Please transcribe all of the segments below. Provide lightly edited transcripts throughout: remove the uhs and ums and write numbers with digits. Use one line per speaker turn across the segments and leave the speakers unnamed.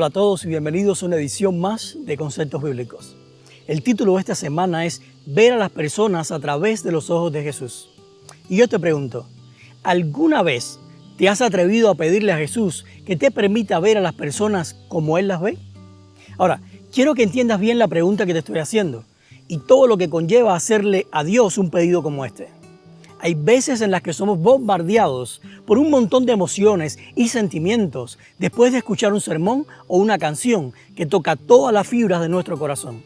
Hola a todos y bienvenidos a una edición más de Conceptos Bíblicos. El título de esta semana es Ver a las personas a través de los ojos de Jesús. Y yo te pregunto, ¿alguna vez te has atrevido a pedirle a Jesús que te permita ver a las personas como Él las ve? Ahora, quiero que entiendas bien la pregunta que te estoy haciendo y todo lo que conlleva hacerle a Dios un pedido como este. Hay veces en las que somos bombardeados por un montón de emociones y sentimientos después de escuchar un sermón o una canción que toca todas las fibras de nuestro corazón.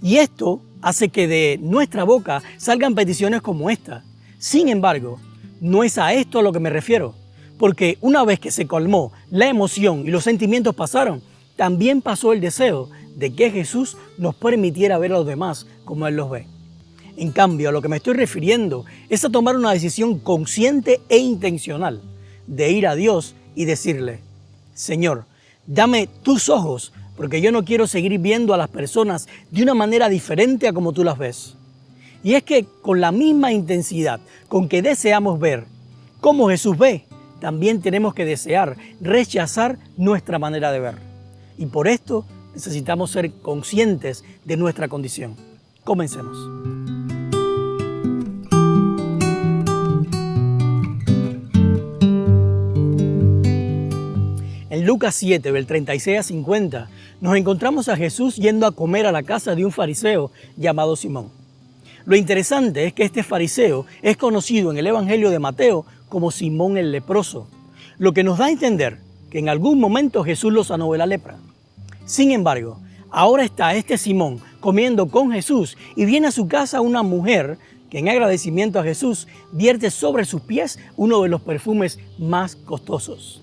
Y esto hace que de nuestra boca salgan peticiones como esta. Sin embargo, no es a esto a lo que me refiero, porque una vez que se calmó la emoción y los sentimientos pasaron, también pasó el deseo de que Jesús nos permitiera ver a los demás como Él los ve. En cambio, a lo que me estoy refiriendo es a tomar una decisión consciente e intencional de ir a Dios y decirle, Señor, dame tus ojos porque yo no quiero seguir viendo a las personas de una manera diferente a como tú las ves. Y es que con la misma intensidad con que deseamos ver cómo Jesús ve, también tenemos que desear rechazar nuestra manera de ver. Y por esto necesitamos ser conscientes de nuestra condición. Comencemos. En Lucas 7, del 36 a 50, nos encontramos a Jesús yendo a comer a la casa de un fariseo llamado Simón. Lo interesante es que este fariseo es conocido en el Evangelio de Mateo como Simón el leproso, lo que nos da a entender que en algún momento Jesús lo sanó de la lepra. Sin embargo, ahora está este Simón comiendo con Jesús y viene a su casa una mujer que en agradecimiento a Jesús vierte sobre sus pies uno de los perfumes más costosos.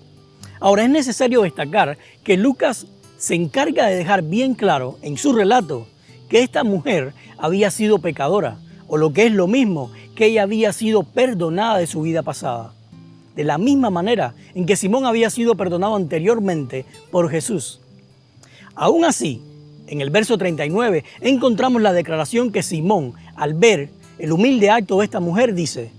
Ahora es necesario destacar que Lucas se encarga de dejar bien claro en su relato que esta mujer había sido pecadora, o lo que es lo mismo, que ella había sido perdonada de su vida pasada. De la misma manera en que Simón había sido perdonado anteriormente por Jesús. Aún así, en el verso 39 encontramos la declaración que Simón, al ver el humilde acto de esta mujer, dice: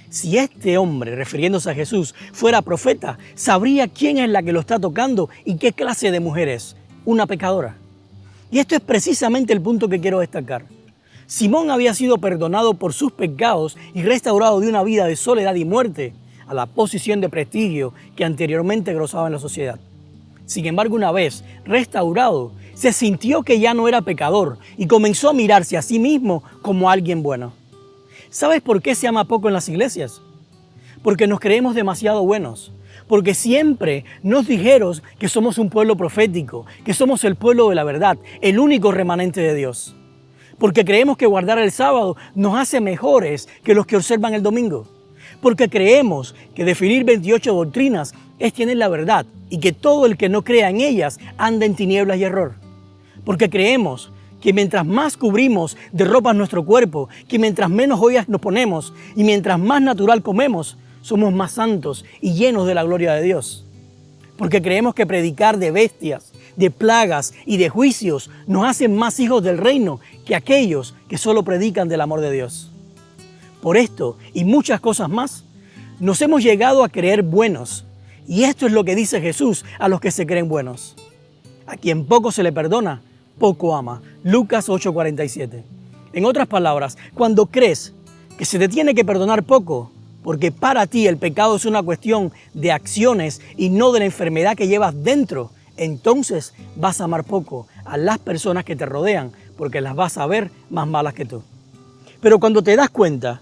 si este hombre, refiriéndose a Jesús, fuera profeta, sabría quién es la que lo está tocando y qué clase de mujer es, una pecadora. Y esto es precisamente el punto que quiero destacar. Simón había sido perdonado por sus pecados y restaurado de una vida de soledad y muerte a la posición de prestigio que anteriormente gozaba en la sociedad. Sin embargo, una vez restaurado, se sintió que ya no era pecador y comenzó a mirarse a sí mismo como alguien bueno. ¿Sabes por qué se ama poco en las iglesias? Porque nos creemos demasiado buenos. Porque siempre nos dijeron que somos un pueblo profético, que somos el pueblo de la verdad, el único remanente de Dios. Porque creemos que guardar el sábado nos hace mejores que los que observan el domingo. Porque creemos que definir 28 doctrinas es tener la verdad y que todo el que no crea en ellas anda en tinieblas y error. Porque creemos que mientras más cubrimos de ropa nuestro cuerpo, que mientras menos joyas nos ponemos y mientras más natural comemos, somos más santos y llenos de la gloria de Dios. Porque creemos que predicar de bestias, de plagas y de juicios nos hacen más hijos del reino que aquellos que solo predican del amor de Dios. Por esto y muchas cosas más, nos hemos llegado a creer buenos. Y esto es lo que dice Jesús a los que se creen buenos. A quien poco se le perdona, poco ama. Lucas 8:47. En otras palabras, cuando crees que se te tiene que perdonar poco, porque para ti el pecado es una cuestión de acciones y no de la enfermedad que llevas dentro, entonces vas a amar poco a las personas que te rodean, porque las vas a ver más malas que tú. Pero cuando te das cuenta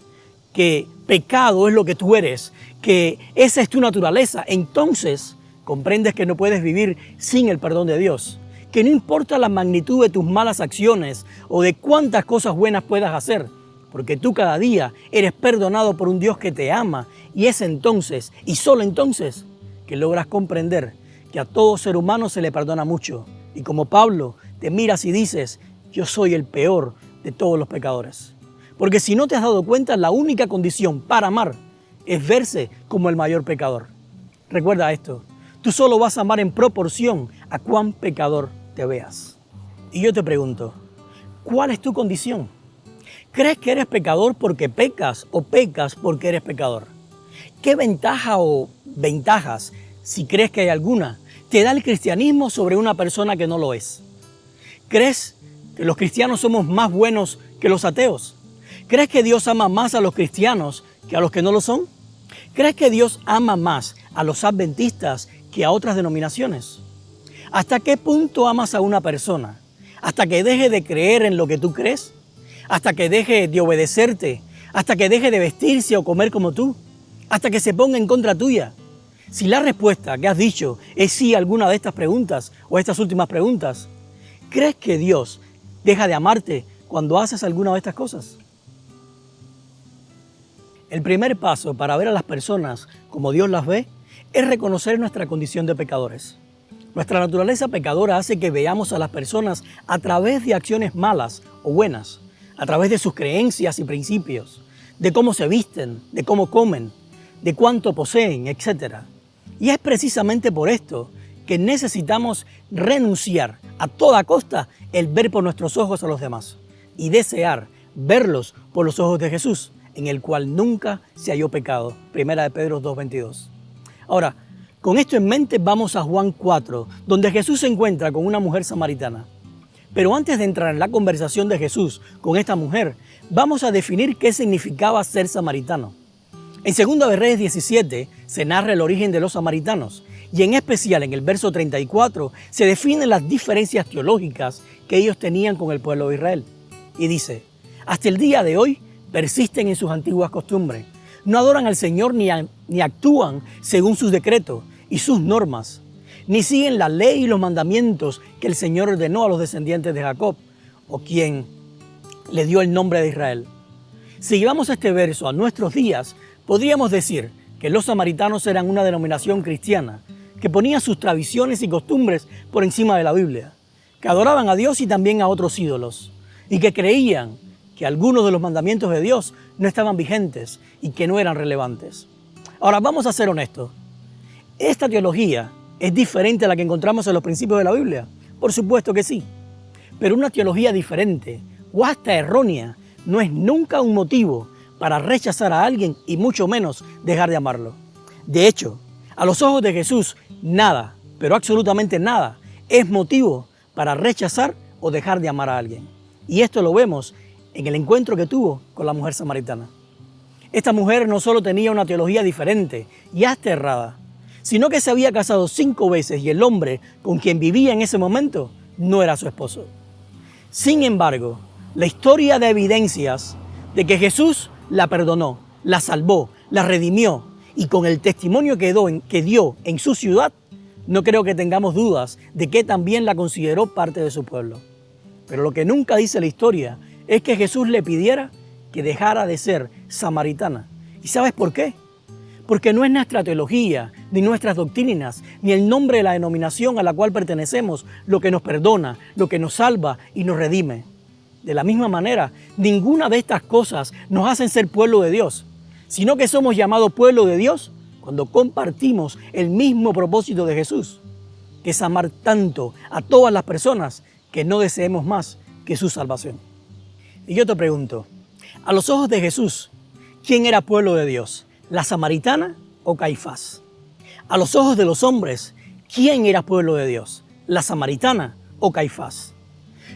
que pecado es lo que tú eres, que esa es tu naturaleza, entonces comprendes que no puedes vivir sin el perdón de Dios. Que no importa la magnitud de tus malas acciones o de cuántas cosas buenas puedas hacer, porque tú cada día eres perdonado por un Dios que te ama y es entonces, y solo entonces, que logras comprender que a todo ser humano se le perdona mucho. Y como Pablo, te miras y dices, yo soy el peor de todos los pecadores. Porque si no te has dado cuenta, la única condición para amar es verse como el mayor pecador. Recuerda esto, tú solo vas a amar en proporción a cuán pecador te veas. Y yo te pregunto, ¿cuál es tu condición? ¿Crees que eres pecador porque pecas o pecas porque eres pecador? ¿Qué ventaja o ventajas, si crees que hay alguna, te da el cristianismo sobre una persona que no lo es? ¿Crees que los cristianos somos más buenos que los ateos? ¿Crees que Dios ama más a los cristianos que a los que no lo son? ¿Crees que Dios ama más a los adventistas que a otras denominaciones? ¿Hasta qué punto amas a una persona? ¿Hasta que deje de creer en lo que tú crees? ¿Hasta que deje de obedecerte? ¿Hasta que deje de vestirse o comer como tú? ¿Hasta que se ponga en contra tuya? Si la respuesta que has dicho es sí a alguna de estas preguntas o estas últimas preguntas, ¿crees que Dios deja de amarte cuando haces alguna de estas cosas? El primer paso para ver a las personas como Dios las ve es reconocer nuestra condición de pecadores. Nuestra naturaleza pecadora hace que veamos a las personas a través de acciones malas o buenas, a través de sus creencias y principios, de cómo se visten, de cómo comen, de cuánto poseen, etc. Y es precisamente por esto que necesitamos renunciar a toda costa el ver por nuestros ojos a los demás y desear verlos por los ojos de Jesús, en el cual nunca se halló pecado. Primera de Pedro 2:22. Ahora, con esto en mente vamos a Juan 4, donde Jesús se encuentra con una mujer samaritana. Pero antes de entrar en la conversación de Jesús con esta mujer, vamos a definir qué significaba ser samaritano. En 2 de Reyes 17 se narra el origen de los samaritanos y en especial en el verso 34 se definen las diferencias teológicas que ellos tenían con el pueblo de Israel. Y dice, hasta el día de hoy persisten en sus antiguas costumbres, no adoran al Señor ni actúan según sus decretos y sus normas, ni siguen la ley y los mandamientos que el Señor ordenó a los descendientes de Jacob, o quien le dio el nombre de Israel. Si llevamos este verso a nuestros días, podríamos decir que los samaritanos eran una denominación cristiana que ponía sus tradiciones y costumbres por encima de la Biblia, que adoraban a Dios y también a otros ídolos, y que creían que algunos de los mandamientos de Dios no estaban vigentes y que no eran relevantes. Ahora, vamos a ser honestos. ¿Esta teología es diferente a la que encontramos en los principios de la Biblia? Por supuesto que sí. Pero una teología diferente o hasta errónea no es nunca un motivo para rechazar a alguien y mucho menos dejar de amarlo. De hecho, a los ojos de Jesús, nada, pero absolutamente nada, es motivo para rechazar o dejar de amar a alguien. Y esto lo vemos en el encuentro que tuvo con la mujer samaritana. Esta mujer no solo tenía una teología diferente y hasta errada, sino que se había casado 5 veces y el hombre con quien vivía en ese momento no era su esposo. Sin embargo, la historia da evidencias de que Jesús la perdonó, la salvó, la redimió y con el testimonio que dio en su ciudad, no creo que tengamos dudas de que también la consideró parte de su pueblo. Pero lo que nunca dice la historia es que Jesús le pidiera que dejara de ser samaritana. ¿Y sabes por qué? Porque no es nuestra teología, ni nuestras doctrinas, ni el nombre de la denominación a la cual pertenecemos lo que nos perdona, lo que nos salva y nos redime. De la misma manera, ninguna de estas cosas nos hacen ser pueblo de Dios, sino que somos llamados pueblo de Dios cuando compartimos el mismo propósito de Jesús, que es amar tanto a todas las personas que no deseemos más que su salvación. Y yo te pregunto, a los ojos de Jesús, ¿quién era pueblo de Dios? ¿La samaritana o Caifás? A los ojos de los hombres, ¿quién era pueblo de Dios? ¿La samaritana o Caifás?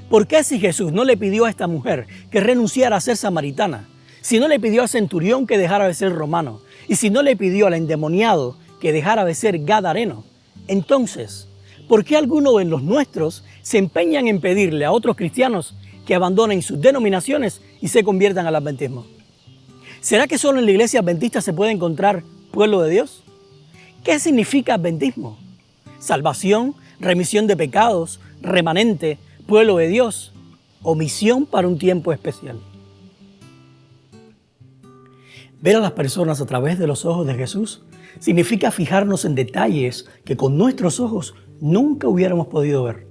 ¿Por qué si Jesús no le pidió a esta mujer que renunciara a ser samaritana, si no le pidió al centurión que dejara de ser romano, y si no le pidió al endemoniado que dejara de ser gadareno? Entonces, ¿por qué algunos de los nuestros se empeñan en pedirle a otros cristianos que abandonen sus denominaciones y se conviertan al adventismo? ¿Será que solo en la iglesia adventista se puede encontrar pueblo de Dios? ¿Qué significa adventismo? Salvación, remisión de pecados, remanente, pueblo de Dios o misión para un tiempo especial. Ver a las personas a través de los ojos de Jesús significa fijarnos en detalles que con nuestros ojos nunca hubiéramos podido ver.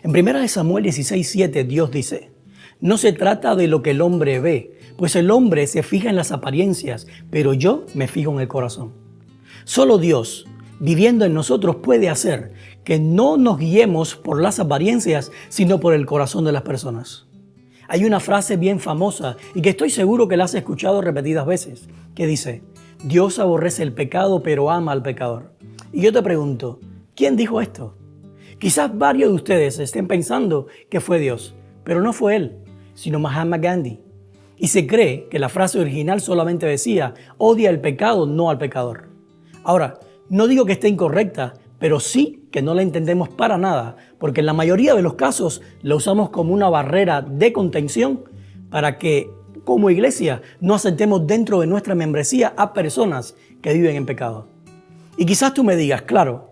En 1 Samuel 16:7 Dios dice, no se trata de lo que el hombre ve, pues el hombre se fija en las apariencias, pero yo me fijo en el corazón. Solo Dios, viviendo en nosotros, puede hacer que no nos guiemos por las apariencias, sino por el corazón de las personas. Hay una frase bien famosa y que estoy seguro que la has escuchado repetidas veces, que dice, Dios aborrece el pecado, pero ama al pecador. Y yo te pregunto, ¿Quién dijo esto? Quizás varios de ustedes estén pensando que fue Dios, pero no fue Él, sino Mahatma Gandhi. Y se cree que la frase original solamente decía, odia el pecado, no al pecador. Ahora, no digo que esté incorrecta, pero sí que no la entendemos para nada, porque en la mayoría de los casos la usamos como una barrera de contención para que, como iglesia, no aceptemos dentro de nuestra membresía a personas que viven en pecado. Y quizás tú me digas, claro,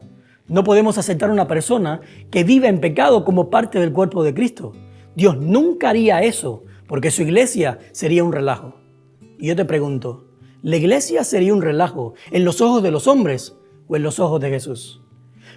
no podemos aceptar a una persona que vive en pecado como parte del cuerpo de Cristo. Dios nunca haría eso, porque su iglesia sería un relajo. Y yo te pregunto, ¿la iglesia sería un relajo en los ojos de los hombres o en los ojos de Jesús?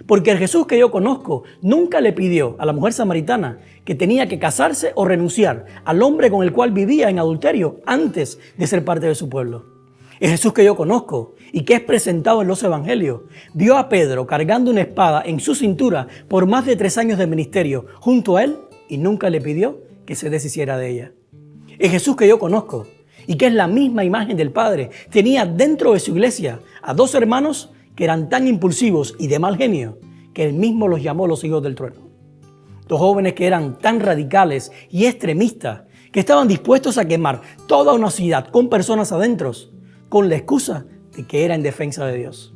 Porque el Jesús que yo conozco nunca le pidió a la mujer samaritana que tenía que casarse o renunciar al hombre con el cual vivía en adulterio antes de ser parte de su pueblo. El Jesús que yo conozco y que es presentado en los evangelios vio a Pedro cargando una espada en su cintura por más de 3 años de ministerio junto a él y nunca le pidió que se deshiciera de ella. El Jesús que yo conozco y que es la misma imagen del Padre tenía dentro de su iglesia a 2 hermanos que eran tan impulsivos y de mal genio que él mismo los llamó los hijos del trueno. 2 jóvenes que eran tan radicales y extremistas que estaban dispuestos a quemar toda una ciudad con personas adentro con la excusa de que era en defensa de Dios.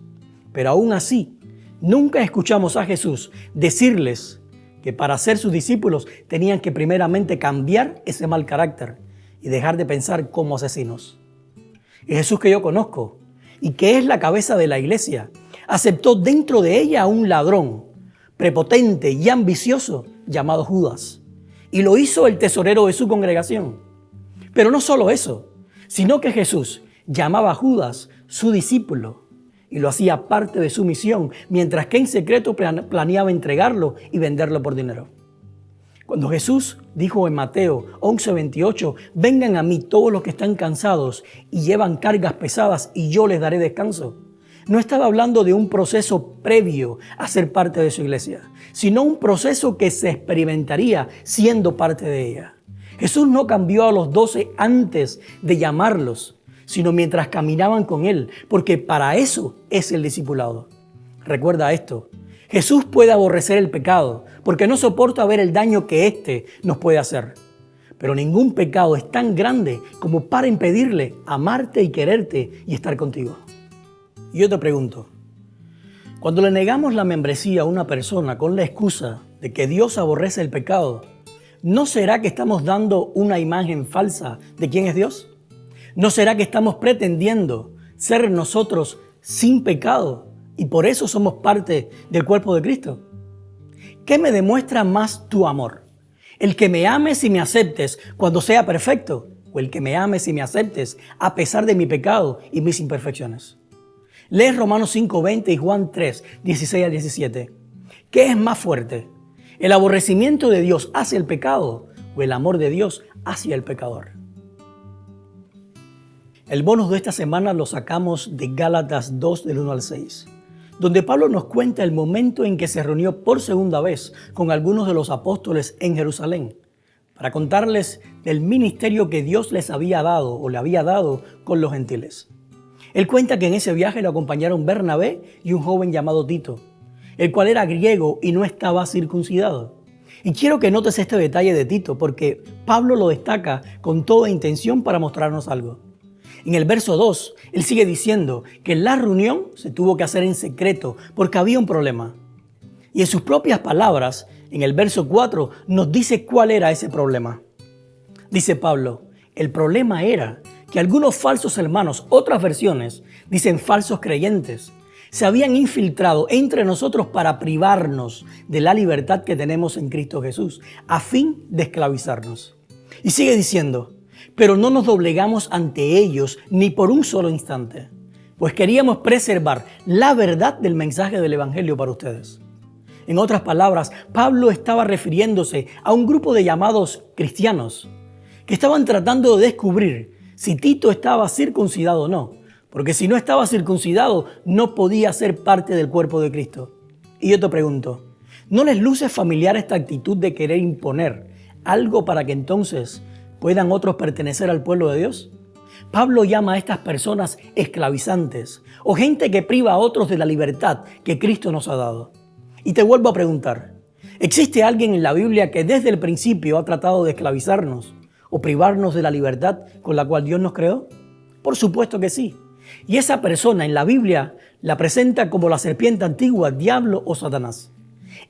Pero aún así, nunca escuchamos a Jesús decirles que para ser sus discípulos tenían que primeramente cambiar ese mal carácter y dejar de pensar como asesinos. El Jesús que yo conozco y que es la cabeza de la iglesia, aceptó dentro de ella a un ladrón, prepotente y ambicioso llamado Judas, y lo hizo el tesorero de su congregación. Pero no solo eso, sino que Jesús llamaba a Judas su discípulo y lo hacía parte de su misión, mientras que en secreto planeaba entregarlo y venderlo por dinero. Cuando Jesús dijo en Mateo 11:28, vengan a mí todos los que están cansados y llevan cargas pesadas y yo les daré descanso, no estaba hablando de un proceso previo a ser parte de su iglesia, sino un proceso que se experimentaría siendo parte de ella. Jesús no cambió a los 12 antes de llamarlos, sino mientras caminaban con Él, porque para eso es el discipulado. Recuerda esto, Jesús puede aborrecer el pecado, porque no soporta ver el daño que éste nos puede hacer. Pero ningún pecado es tan grande como para impedirle amarte y quererte y estar contigo. Y yo te pregunto, cuando le negamos la membresía a una persona con la excusa de que Dios aborrece el pecado, ¿no será que estamos dando una imagen falsa de quién es Dios? ¿No será que estamos pretendiendo ser nosotros sin pecado y por eso somos parte del cuerpo de Cristo? ¿Qué me demuestra más tu amor? ¿El que me ames y me aceptes cuando sea perfecto? ¿O el que me ames y me aceptes a pesar de mi pecado y mis imperfecciones? Lee Romanos 5:20 y Juan 3:16 al 17. ¿Qué es más fuerte? ¿El aborrecimiento de Dios hacia el pecado o el amor de Dios hacia el pecador? El bonus de esta semana lo sacamos de Gálatas 2 del 1 al 6, donde Pablo nos cuenta el momento en que se reunió por segunda vez con algunos de los apóstoles en Jerusalén, para contarles del ministerio que Dios les había dado o le había dado con los gentiles. Él cuenta que en ese viaje le acompañaron Bernabé y un joven llamado Tito, el cual era griego y no estaba circuncidado. Y quiero que notes este detalle de Tito, porque Pablo lo destaca con toda intención para mostrarnos algo. En el verso 2, él sigue diciendo que la reunión se tuvo que hacer en secreto porque había un problema. Y en sus propias palabras, en el verso 4, nos dice cuál era ese problema. Dice Pablo, el problema era que algunos falsos hermanos, otras versiones, dicen falsos creyentes, se habían infiltrado entre nosotros para privarnos de la libertad que tenemos en Cristo Jesús, a fin de esclavizarnos. Y sigue diciendo, pero no nos doblegamos ante ellos ni por un solo instante, pues queríamos preservar la verdad del mensaje del Evangelio para ustedes. En otras palabras, Pablo estaba refiriéndose a un grupo de llamados cristianos que estaban tratando de descubrir si Tito estaba circuncidado o no, porque si no estaba circuncidado no podía ser parte del cuerpo de Cristo. Y yo te pregunto, ¿no les luce familiar esta actitud de querer imponer algo para que entonces puedan otros pertenecer al pueblo de Dios? Pablo llama a estas personas esclavizantes o gente que priva a otros de la libertad que Cristo nos ha dado. Y te vuelvo a preguntar, ¿existe alguien en la Biblia que desde el principio ha tratado de esclavizarnos o privarnos de la libertad con la cual Dios nos creó? Por supuesto que sí. Y esa persona en la Biblia la presenta como la serpiente antigua, diablo o Satanás.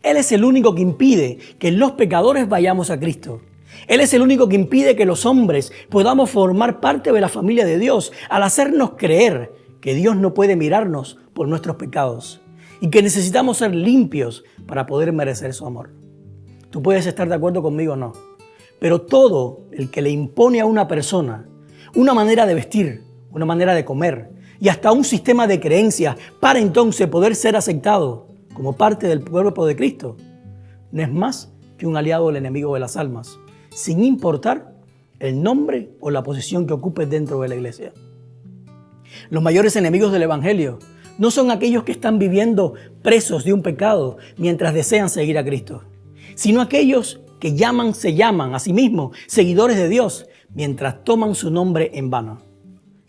Él es el único que impide que los pecadores vayamos a Cristo. Él es el único que impide que los hombres podamos formar parte de la familia de Dios al hacernos creer que Dios no puede mirarnos por nuestros pecados y que necesitamos ser limpios para poder merecer su amor. Tú puedes estar de acuerdo conmigo o no, pero todo el que le impone a una persona una manera de vestir, una manera de comer y hasta un sistema de creencias para entonces poder ser aceptado como parte del cuerpo de Cristo, no es más que un aliado del enemigo de las almas, sin importar el nombre o la posición que ocupes dentro de la iglesia. Los mayores enemigos del Evangelio no son aquellos que están viviendo presos de un pecado mientras desean seguir a Cristo, sino aquellos que se llaman a sí mismos seguidores de Dios mientras toman su nombre en vano.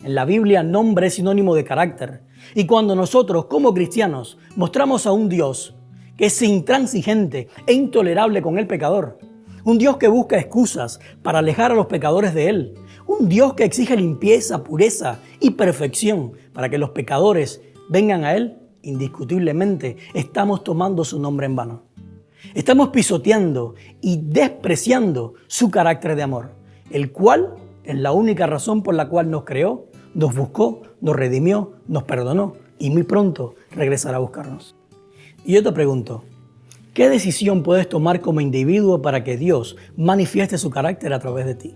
En la Biblia, nombre es sinónimo de carácter. Y cuando nosotros, como cristianos, mostramos a un Dios que es intransigente e intolerable con el pecador, un Dios que busca excusas para alejar a los pecadores de Él, un Dios que exige limpieza, pureza y perfección para que los pecadores vengan a Él, indiscutiblemente estamos tomando su nombre en vano. Estamos pisoteando y despreciando su carácter de amor, el cual es la única razón por la cual nos creó, nos buscó, nos redimió, nos perdonó y muy pronto regresará a buscarnos. Y yo te pregunto, ¿qué decisión puedes tomar como individuo para que Dios manifieste su carácter a través de ti?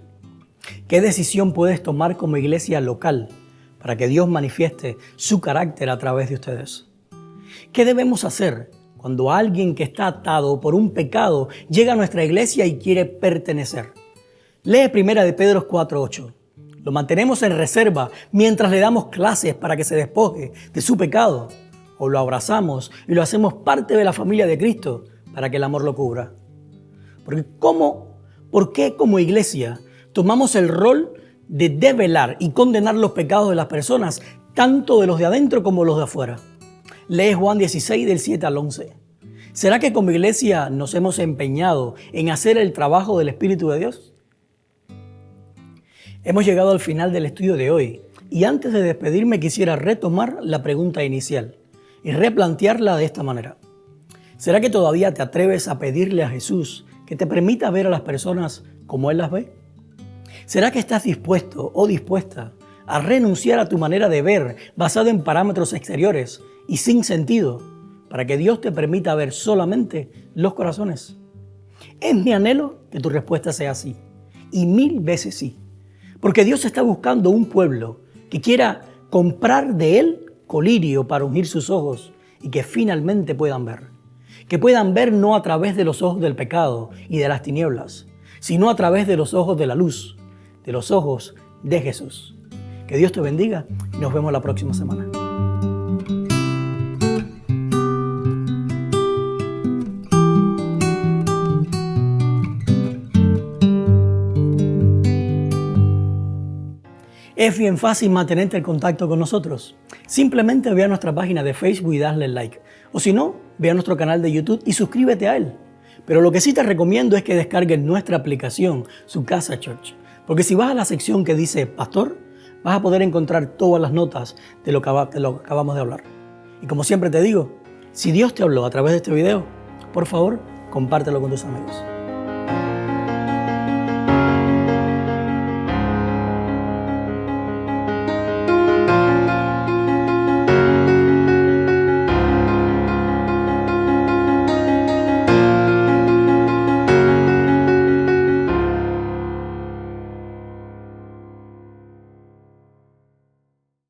¿Qué decisión puedes tomar como iglesia local para que Dios manifieste su carácter a través de ustedes? ¿Qué debemos hacer cuando alguien que está atado por un pecado llega a nuestra iglesia y quiere pertenecer? Lee 1 de Pedro 4:8. Lo mantenemos en reserva mientras le damos clases para que se despoje de su pecado, o lo abrazamos y lo hacemos parte de la familia de Cristo para que el amor lo cubra. ¿Por qué como iglesia tomamos el rol de develar y condenar los pecados de las personas, tanto de los de adentro como los de afuera? Lee Juan 16 del 7 al 11. ¿Será que como iglesia nos hemos empeñado en hacer el trabajo del Espíritu de Dios? Hemos llegado al final del estudio de hoy y antes de despedirme quisiera retomar la pregunta inicial y replantearla de esta manera. ¿Será que todavía te atreves a pedirle a Jesús que te permita ver a las personas como Él las ve? ¿Será que estás dispuesto o dispuesta a renunciar a tu manera de ver basada en parámetros exteriores y sin sentido para que Dios te permita ver solamente los corazones? Es mi anhelo que tu respuesta sea sí, y 1000 veces sí. Porque Dios está buscando un pueblo que quiera comprar de Él colirio para ungir sus ojos y que finalmente puedan ver. Que puedan ver no a través de los ojos del pecado y de las tinieblas, sino a través de los ojos de la luz, de los ojos de Jesús. Que Dios te bendiga y nos vemos la próxima semana. Es bien fácil mantenerte en contacto con nosotros. Simplemente ve a nuestra página de Facebook y dale like. O si no, ve a nuestro canal de YouTube y suscríbete a él. Pero lo que sí te recomiendo es que descargues nuestra aplicación, Su Casa Church. Porque si vas a la sección que dice Pastor, vas a poder encontrar todas las notas de lo que acabamos de hablar. Y como siempre te digo, si Dios te habló a través de este video, por favor, compártelo con tus amigos.